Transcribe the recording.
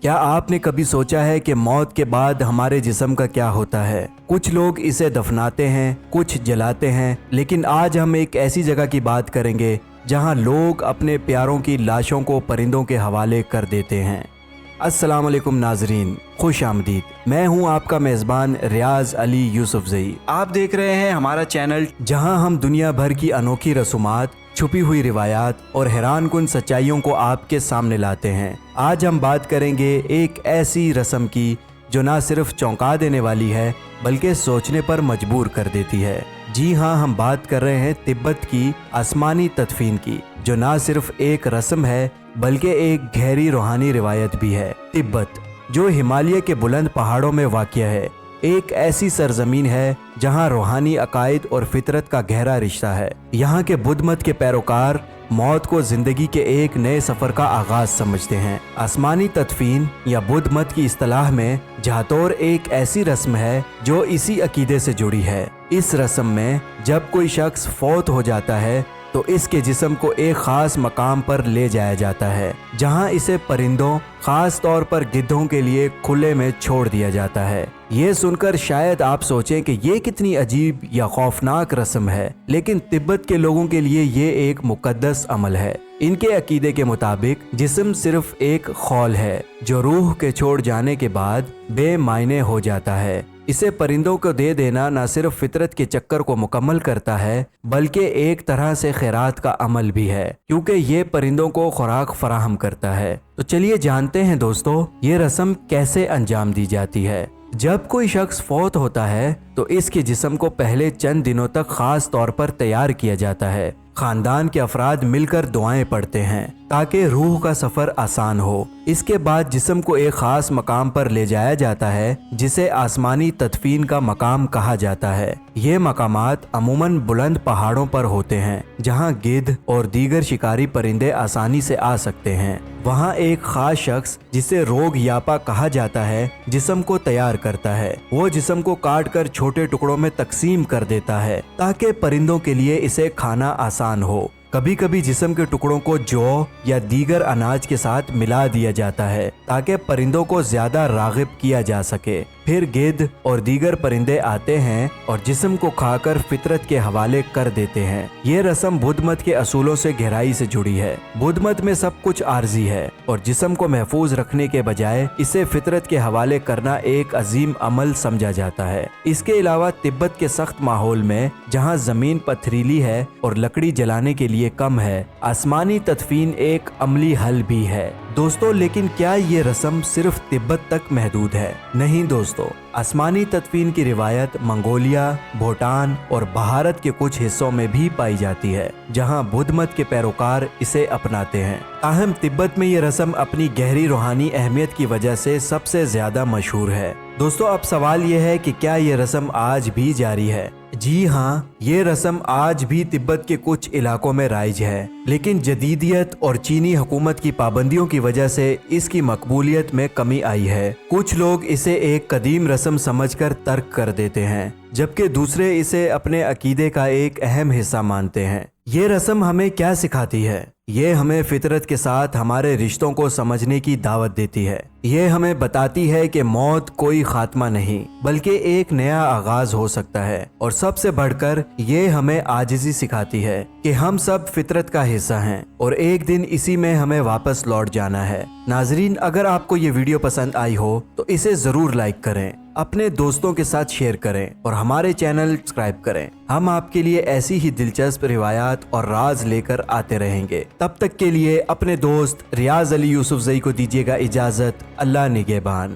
کیا آپ نے کبھی سوچا ہے کہ موت کے بعد ہمارے جسم کا کیا ہوتا ہے؟ کچھ لوگ اسے دفناتے ہیں، کچھ جلاتے ہیں، لیکن آج ہم ایک ایسی جگہ کی بات کریں گے جہاں لوگ اپنے پیاروں کی لاشوں کو پرندوں کے حوالے کر دیتے ہیں۔ السلام علیکم ناظرین، خوش آمدید۔ میں ہوں آپ کا میزبان ریاض علی یوسفزئی۔ آپ دیکھ رہے ہیں ہمارا چینل جہاں ہم دنیا بھر کی انوکھی رسومات، چھپی ہوئی روایات اور حیران کن سچائیوں کو آپ کے سامنے لاتے ہیں۔ آج ہم بات کریں گے ایک ایسی رسم کی جو نہ صرف چونکا دینے والی ہے بلکہ سوچنے پر مجبور کر دیتی ہے۔ جی ہاں، ہم بات کر رہے ہیں تبت کی آسمانی تدفین کی، جو نہ صرف ایک رسم ہے بلکہ ایک گہری روحانی روایت بھی ہے۔ تبت، جو ہمالیہ کے بلند پہاڑوں میں واقع ہے، ایک ایسی سرزمین ہے جہاں روحانی عقائد اور فطرت کا گہرا رشتہ ہے۔ یہاں کے بدھ مت کے پیروکار موت کو زندگی کے ایک نئے سفر کا آغاز سمجھتے ہیں۔ آسمانی تدفین یا بدھ مت کی اصطلاح میں جھاتور ایک ایسی رسم ہے جو اسی عقیدے سے جڑی ہے۔ اس رسم میں جب کوئی شخص فوت ہو جاتا ہے تو اس کے جسم کو ایک خاص مقام پر لے جایا جاتا ہے، جہاں اسے پرندوں، خاص طور پر گدھوں کے لیے کھلے میں چھوڑ دیا جاتا ہے۔ یہ سن کر شاید آپ سوچیں کہ یہ کتنی عجیب یا خوفناک رسم ہے، لیکن تبت کے لوگوں کے لیے یہ ایک مقدس عمل ہے۔ ان کے عقیدے کے مطابق جسم صرف ایک خول ہے جو روح کے چھوڑ جانے کے بعد بے معنی ہو جاتا ہے۔ اسے پرندوں کو دے دینا نہ صرف فطرت کے چکر کو مکمل کرتا ہے بلکہ ایک طرح سے خیرات کا عمل بھی ہے، کیونکہ یہ پرندوں کو خوراک فراہم کرتا ہے۔ تو چلیے جانتے ہیں دوستو، یہ رسم کیسے انجام دی جاتی ہے۔ جب کوئی شخص فوت ہوتا ہے تو اس کے جسم کو پہلے چند دنوں تک خاص طور پر تیار کیا جاتا ہے۔ خاندان کے افراد مل کر دعائیں پڑھتے ہیں تاکہ روح کا سفر آسان ہو۔ اس کے بعد جسم کو ایک خاص مقام پر لے جایا جاتا ہے جسے آسمانی تدفین کا مقام کہا جاتا ہے۔ یہ مقامات عموماً بلند پہاڑوں پر ہوتے ہیں جہاں گدھ اور دیگر شکاری پرندے آسانی سے آ سکتے ہیں۔ وہاں ایک خاص شخص جسے روگ یاپا کہا جاتا ہے جسم کو تیار کرتا ہے۔ وہ جسم کو کاٹ کر چھوٹے ٹکڑوں میں تقسیم کر دیتا ہے تاکہ پرندوں کے لیے اسے کھانا آسان ہو۔ کبھی کبھی جسم کے ٹکڑوں کو جو یا دیگر اناج کے ساتھ ملا دیا جاتا ہے تاکہ پرندوں کو زیادہ راغب کیا جا سکے۔ پھر گدھ اور دیگر پرندے آتے ہیں اور جسم کو کھا کر فطرت کے حوالے کر دیتے ہیں۔ یہ رسم بدھ مت کے اصولوں سے گہرائی سے جڑی ہے۔ بدھ مت میں سب کچھ عارضی ہے اور جسم کو محفوظ رکھنے کے بجائے اسے فطرت کے حوالے کرنا ایک عظیم عمل سمجھا جاتا ہے۔ اس کے علاوہ تبت کے سخت ماحول میں، جہاں زمین پتھریلی ہے اور لکڑی جلانے کے لیے کم ہے، آسمانی تدفین ایک عملی حل بھی ہے۔ دوستو، لیکن کیا یہ رسم صرف تبت تک محدود ہے؟ نہیں دوستو، آسمانی تدفین کی روایت منگولیا، بھوٹان اور بھارت کے کچھ حصوں میں بھی پائی جاتی ہے، جہاں بدھ مت کے پیروکار اسے اپناتے ہیں۔ تاہم تبت میں یہ رسم اپنی گہری روحانی اہمیت کی وجہ سے سب سے زیادہ مشہور ہے۔ دوستو، اب سوال یہ ہے کہ کیا یہ رسم آج بھی جاری ہے؟ جی ہاں، یہ رسم آج بھی تبت کے کچھ علاقوں میں رائج ہے، لیکن جدیدیت اور چینی حکومت کی پابندیوں کی وجہ سے اس کی مقبولیت میں کمی آئی ہے۔ کچھ لوگ اسے ایک قدیم رسم سمجھ کر ترک کر دیتے ہیں، جبکہ دوسرے اسے اپنے عقیدے کا ایک اہم حصہ مانتے ہیں۔ یہ رسم ہمیں کیا سکھاتی ہے؟ یہ ہمیں فطرت کے ساتھ ہمارے رشتوں کو سمجھنے کی دعوت دیتی ہے۔ یہ ہمیں بتاتی ہے کہ موت کوئی خاتمہ نہیں بلکہ ایک نیا آغاز ہو سکتا ہے، اور سب سے بڑھ کر یہ ہمیں عاجزی سکھاتی ہے کہ ہم سب فطرت کا حصہ ہیں اور ایک دن اسی میں ہمیں واپس لوٹ جانا ہے۔ ناظرین، اگر آپ کو یہ ویڈیو پسند آئی ہو تو اسے ضرور لائک کریں، اپنے دوستوں کے ساتھ شیئر کریں اور ہمارے چینل سبسکرائب کریں۔ ہم آپ کے لیے ایسی ہی دلچسپ روایات اور راز لے کر آتے رہیں گے۔ تب تک کے لیے اپنے دوست ریاض علی یوسفزئی کو دیجیے گا اجازت۔ اللہ نگہبان۔